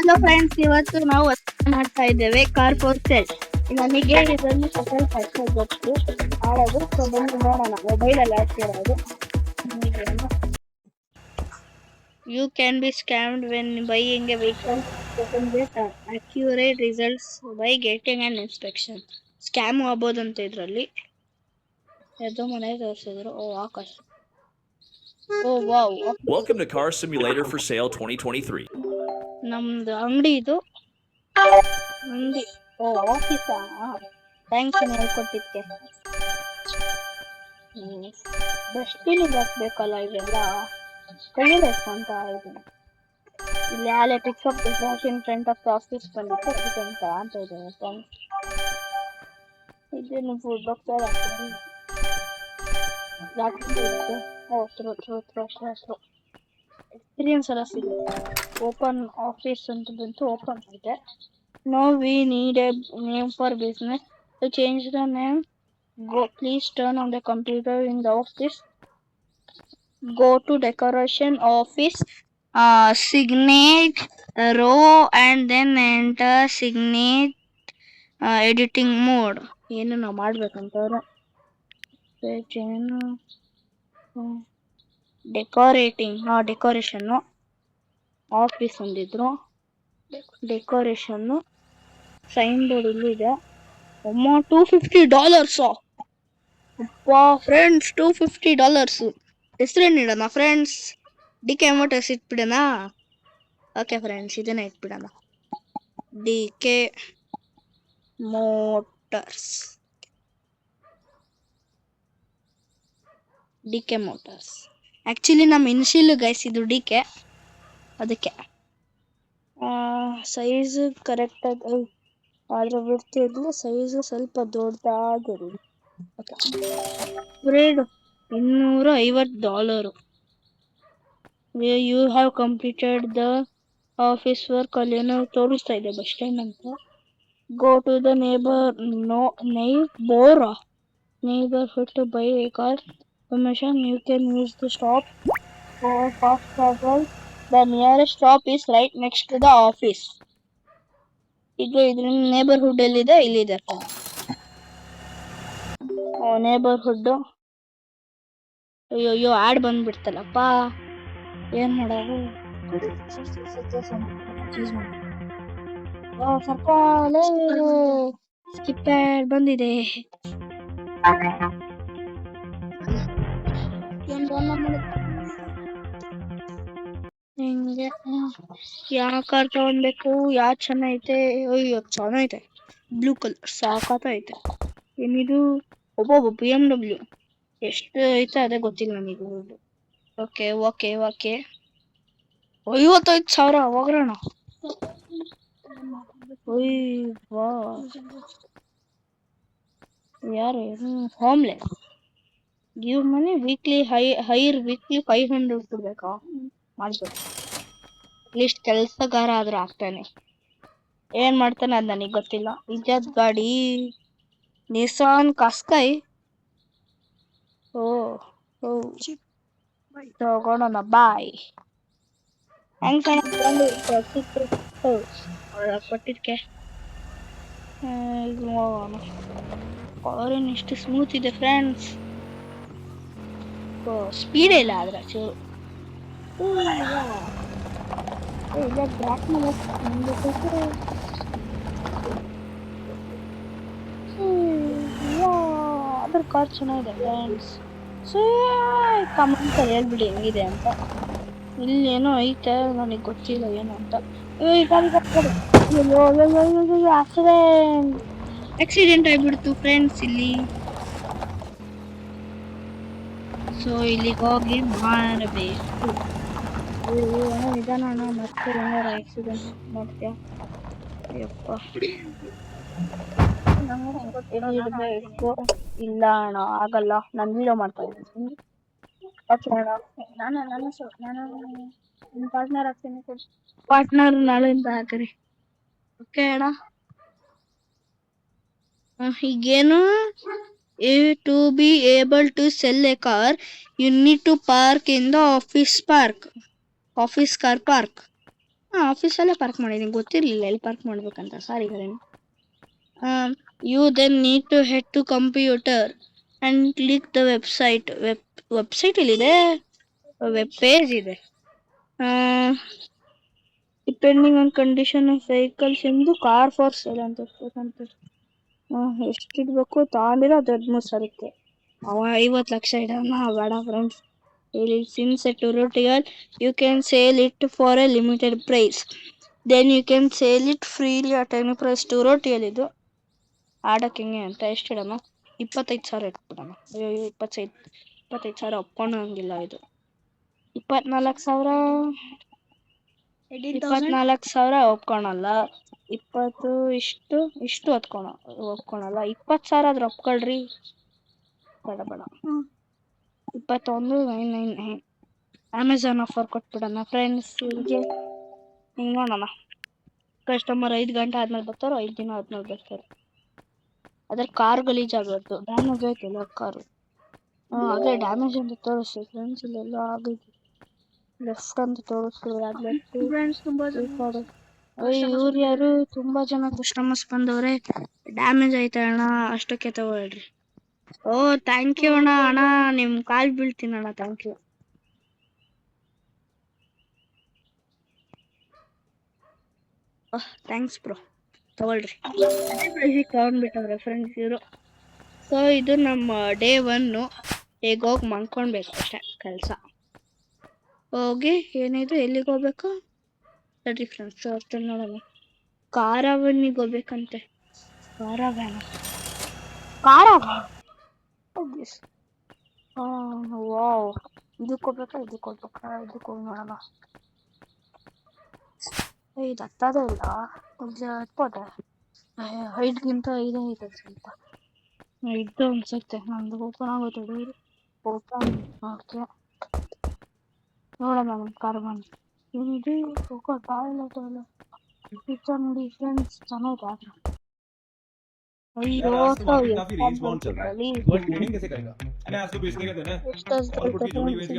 Hello friends, ಇವತ್ತು ನಾವು ಮಾಡ್ತಾ ಇದ್ದೇವೆ ಕಾರ್ ಫಾರ್ ಸೇಲ್. ನನಗೆ ಇದನ್ನು ಸ್ವಲ್ಪ ಗೊತ್ತು ಆಡೋದು, ಸೊ ಬಂದು ನೋಡೋಣ. ಮೊಬೈಲಲ್ಲಿ ಆಗ್ತಿರೋದು. You can be scammed when buying a vehicle. get accurate results by getting an inspection. Scam ಆಗ್ಬೋದಂತ ಇದರಲ್ಲಿ ಎದ್ದು ಮನೆ ತೋರಿಸಿದ್ರು. ಆಕಾಶ. Wow. Welcome to Car Simulator for Sale 2023. ನಮ್ದು ಅಂಗಡಿ ಇದು. ಅಂಗಡಿ ಆಫೀಸಾ? ಥ್ಯಾಂಕ್ಸ್ ಹೇಳ್ಕೊಟ್ಟಿದ್ಕೆ. ಡಸ್ಟ್ಬಿನ್ ಹಾಕ್ಬೇಕಲ್ಲ, ಇದೆಲ್ಲ ಕಳಿಬೇಕು ಅಂತ ಇದೀನಿ. ಇಲ್ಲಿ ಆಲೆ pickup dispatch in front of the office ಬಂದಿತ್ತು, ಅದಕ್ಕೆ ಅಂತ ಇದ್ದೀನಿ. ಇದೇನು ಫುಡ್ ಡಾಕ್ಟರ್ ಎಕ್ಸ್ಪೀರಿಯನ್ಸ್ ಎಲ್ಲ ಸಿಗುತ್ತೆ. ಓಪನ್ ಆಫೀಸ್ ಅಂತ ಬಂತು, ಓಪನ್ ಇದೆ. No we need a name for business. To change the name, go please turn on the computer in the office. Go to decoration office, signage row and then enter signage editing mode. ಏನು ನಾವು ಮಾಡ್ಬೇಕಂತವ್ರೆ. Decorating, decoration office ಅಂದಿದ್ರು. Decoration sign board ಇಲ್ಲಿದೆ. ಅಮ್ಮ, $250. ಅಪ್ಪಾ friends, $250. ಹೆಸರೇನು ಇಡೋಣ friends? DK motors ಇಟ್ಬಿಡೋಣ. ಓಕೆ ಫ್ರೆಂಡ್ಸ್, ಇದನ್ನ ಇಟ್ಬಿಡೋಣ, DK ಮೋಟರ್ಸ್. ಆ್ಯಕ್ಚುಲಿ ನಮ್ಮ ಇನ್ಶಿಯಲ್ ಗೈಸ್ ಇದು DK, ಅದಕ್ಕೆ ಸೈಜ್ ಕರೆಕ್ಟಾಗಿ ಆದ್ರೆ ಬಿಡ್ತಿರ್ಲಿ, ಸೈಜು ಸ್ವಲ್ಪ ದೊಡ್ಡದಾಗಿರಲಿ. Rate $250. You have completed the office work. ಅಲ್ಲಿ ಏನೋ ತೋರಿಸ್ತಾ ಇದೆ ಬಸ್ ಸ್ಟ್ಯಾಂಡ್ ಅಂತ. Go to the neighborhood to buy a car. Permission, you can use the stop for fast travel. The nearest stop is right next to the office. ಇದು ಇದ್ರಿಂದ neighbourhood ಎಲ್ಲಿದೆ? ಇಲ್ಲಿದೆ. Neighbourhood. ಅಯ್ಯೋ ಆಡ್ ಬಂದ್ಬಿಡ್ತಲ್ಲಪ್ಪ, ಏನ್ ಮಾಡೋದು? ಸರ್ಕಾಲೆ skip add ಬಂದಿದೆ. ಹಿಂಗೆ ಯಾವ ಕಾರ್ ತಗೊಳ್ಬೇಕು? ಯಾವ್ದು ಚೆನ್ನಾಗೈತೆ? ಅಯ್ಯೋ ಚೆನ್ನಾಗೈತೆ, ಬ್ಲೂ ಕಲರ್ ಸಾಕತ್ತೈತೆ. ಏನಿದು? ಒಬ್ಬೊಬ್ಬ BMW. ಎಷ್ಟು ಐತೆ ಅದೇ ಗೊತ್ತಿಲ್ಲ ನನಗೆ. ಓಕೆ $55,000 ಹೋಗ್ರೋಣ. ಯಾರು? Homeless. Give money weekly, hire weekly 500 ಕೊಡ್ಬೇಕಾ? ಮಾಡ್ಬೇಕು. ಅಟ್ಲೀಸ್ಟ್ ಕೆಲಸಗಾರ ಆದ್ರೆ ಆಗ್ತಾನೆ. ಏನ್ ಮಾಡ್ತಾನೆ ಅದು ನನಗೆ ಗೊತ್ತಿಲ್ಲ. ಇಜಾದ್ ಗಾಡಿ, ನಿಸಾನ್ ಕಾಸ್ಕೈ. ತಗೊಳ್ಳೋಣ, ಬಾಯ್. ಹೆಂಗ್ ಕೊಟ್ಟಿದ್ಕೆ ಕಾರೇನು ಇಷ್ಟು ಸ್ಮೂತ್ ಇದೆ ಫ್ರೆಂಡ್ಸ್. ಸ್ಪೀಡೇ ಇಲ್ಲ ಆದ್ರೆ ಚೂರು. ಅದ್ರ ಕಾರ್ ಚೆನ್ನಾಗಿದೆ ಫ್ರೆಂಡ್ಸ್. ಕಮೆಂಟ್ ಹೇಳ್ಬಿಡಿ ಹೆಂಗಿದೆ ಅಂತ. ಇಲ್ಲಿ ಏನೋ ಐತೆ, ನನಗೆ ಗೊತ್ತಿಲ್ಲ ಏನು ಅಂತ. ಆಕ್ಸಿಡೆಂಟ್ ಆಗ್ಬಿಡ್ತು ಫ್ರೆಂಡ್ಸ್ ಇಲ್ಲಿ. ಸೊ ಇಲ್ಲಿಗೆ ಹೋಗಿ ಮಾಡಬೇಕು. ನಿಧಾನ ಮತ್ತೆ ಏನಾರು ಆಕ್ಸಿಡೆಂಟ್ ಮಾಡ್ತೀಯ? ಅಯ್ಯಪ್ಪ, ಇಲ್ಲ ಅಣ್ಣ ಆಗಲ್ಲ, ನಾನು ವಿಡಿಯೋ ಮಾಡ್ತಾ ಇದ್ದೀನಿ. ಓಕೆ ಅಣ್ಣ, ನಾನು ನಿಮ್ಮ ಪಾರ್ಟ್ನರ್ ಆಗ್ತೀನಿ. ಪಾರ್ಟ್ನರ್ ನಾಳೆಯಿಂದ ಹಾಕರಿ. ಓಕೆ ಅಣ್ಣ. ಈಗೇನು? To be able to sell a car, you need to park in the office car park. ಆಫೀಸಲ್ಲೇ ಪಾರ್ಕ್ ಮಾಡಿದ್ದೀನಿ, ಗೊತ್ತಿರಲಿಲ್ಲ ಎಲ್ಲಿ ಪಾರ್ಕ್ ಮಾಡ್ಬೇಕಂತ. Sorry Karan. You then need to head to computer and click the website. Website ಎಲ್ಲಿದೆ? Web page ಇದೆ. Depending on condition of vehicles ಎಂದು car for sale ಅಂತ ಇರ್ಬೇಕಂತ. ಎಷ್ಟಿಡ್ಬೇಕು ತಗೊಂಡಿರೋ ಅದು 13,000ಕ್ಕೆ. ಅವ 50 ಲಕ್ಷ ಇಡೋಣ ಬೇಡ ಫ್ರೆಂಡ್ಸ್. ಇಲ್ಲಿ since a tutorial you can sale it for a limited price, then you can sale it freely at any price. Tutorial ಇದು ಆಡಕ್ಕೆ ಹೆಂಗೆ ಅಂತ. ಎಷ್ಟು ಇಡೋಣ? 25,000 ಇಟ್ಬಿಡೋಣ. ಅಯ್ಯೋ 25,000 ಒಪ್ಕೊಂಡಂಗಿಲ್ಲ. ಇದು 24,000 ಒಪ್ಕೊಳಲ್ಲ. 20 ಇಷ್ಟು ಒಪ್ಕೊಳಲ್ಲ. 20,000 ಆದ್ರೆ ಒಪ್ಕೊಳ್ರಿ. ಬೇಡ 21,999 ಅಮೆಝಾನ್ ಆಫರ್ ಕೊಟ್ಬಿಡೋಣ ಫ್ರೆಂಡ್ಸ್. ಹೀಗೆ ಹಿಂಗೆ ನೋಡೋಣ. ಕಸ್ಟಮರ್ 5 ಗಂಟೆ ಆದ್ಮೇಲೆ ಬರ್ತಾರೋ 5 ದಿನ ಆದ್ಮೇಲೆ ಬರ್ತಾರೆ. ಅದ್ರ ಕಾರ್ ಗಲೀಜಾಗಬಾರ್ದು. ಡ್ಯಾಮೇಜ್ ಆಯ್ತಲ್ಲ ಕಾರು. ಅದೇ ಡ್ಯಾಮೇಜ್ ಅಂತ ತೋರಿಸ್ತೀವಿ ಫ್ರೆಂಡ್ಸ್. ಇಲ್ಲೆಲ್ಲ ಆಗಿದ್ದು ಲೆಫ್ಟ್ ಅಂತ ತೋರಿಸ್ತೀವಿ. ಇವ್ರು ಯಾರು? ತುಂಬಾ ಜನ ಕಸ್ಟಮರ್ಸ್ ಬಂದವ್ರೆ. ಡ್ಯಾಮೇಜ್ ಆಯ್ತಾ ಅಣ್ಣ? ಅಷ್ಟಕ್ಕೆ ತಗೊಳ್ರಿ. ಓ ಥ್ಯಾಂಕ್ ಯು ಅಣ್ಣ. ನಿಮ್ ಕಾಲ್ ಬೀಳ್ತೀನಿ ಅಣ್ಣ. Thank you. Thanks bro. ತಗೊಳ್ರಿ. ತಗೊಂಡ್ಬಿಟ್ಟವ್ರೆ ಫ್ರೆಂಡ್ಸ್ ಇವರು. ಸೊ ಇದು ನಮ್ಮ ಡೇ 1. ಈಗ ಹೋಗಿ ಮಲ್ಕೊಳ್ಬೇಕು ಅಷ್ಟೇ ಕೆಲಸ. ಹೋಗಿ ಏನಿದು ಎಲ್ಲಿಗೆ ಹೋಗ್ಬೇಕು? ಸರಿ ಫ್ರೆಂಡ್ಸ್ ಅಷ್ಟೇ ನೋಡೋಣ. ಕಾರವನ್ನಿಗೆ ಹೋಗ್ಬೇಕಂತೆ. ಕಾರವ್ಯಾನ್ ವಾವ್. ಇದಕ್ಕೆ ಹೋಗ್ಬೇಕಾ ಇದಕ್ಕೆ ಹೋಗಿ ನೋಡೋಣ. ಇದು ಹತ್ತದೇ ಇಲ್ಲ. ಹತ್ಬೋದೆ. ಹೈಟ್ಗಿಂತ ಇದೇ ಇದೆ ಸ್ವಲ್ಪ. ಇದು ಅನ್ಸುತ್ತೆ. ನಂದು ಓಪನ್ ಆಗುತ್ತೆ. ಓಪನ್ ಓಕೆ ನೋಡೋಣ. ನಮ್ಮ ಕಾರ್ ಬಂದು ಏನಿದೆ? ಟಾಯ್ಲೆಟ್ ಎಲ್ಲ ಪಿಕ್ಚರ್ ನೋಡಿ ಫ್ರೆಂಡ್ಸ್. ಚೆನ್ನಾಗಿದೆ. काफी रेस बाउंड चल रहा है, बट ट्रेनिंग कैसे करेगा? मैंने आज तो बेचने का था ना, और पुट की जोड़ी बेच के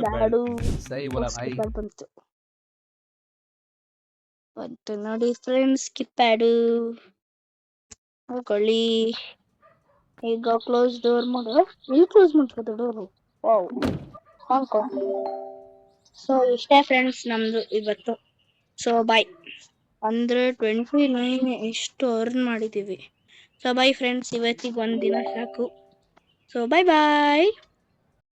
सही बोला भाई. ಬಂತು ನೋಡಿ ಫ್ರೆಂಡ್ಸ್ ಕಿಪ್ಯಾಡು. ಹೋಗ್ಕೊಳ್ಳಿ. ಈಗ ಕ್ಲೋಸ್ ಡೋರ್ ಮಾಡು. ಎಲ್ಲಿ ಕ್ಲೋಸ್ ಮಾಡ್ಬೋದು ಡೋರು? ವಾವ್ ಹಾಕೋ. ಸೊ ಇಷ್ಟೇ ಫ್ರೆಂಡ್ಸ್ ನಮ್ದು ಇವತ್ತು. So bye. ಅಂದರೆ 29 ಎಷ್ಟು ಅರ್ನ್ ಮಾಡಿದ್ದೀವಿ. ಸೊ ಬಾಯ್ ಫ್ರೆಂಡ್ಸ್, ಇವತ್ತಿಗೆ 1 ದಿನ ಸಾಕು. ಸೊ ಬಾಯ್.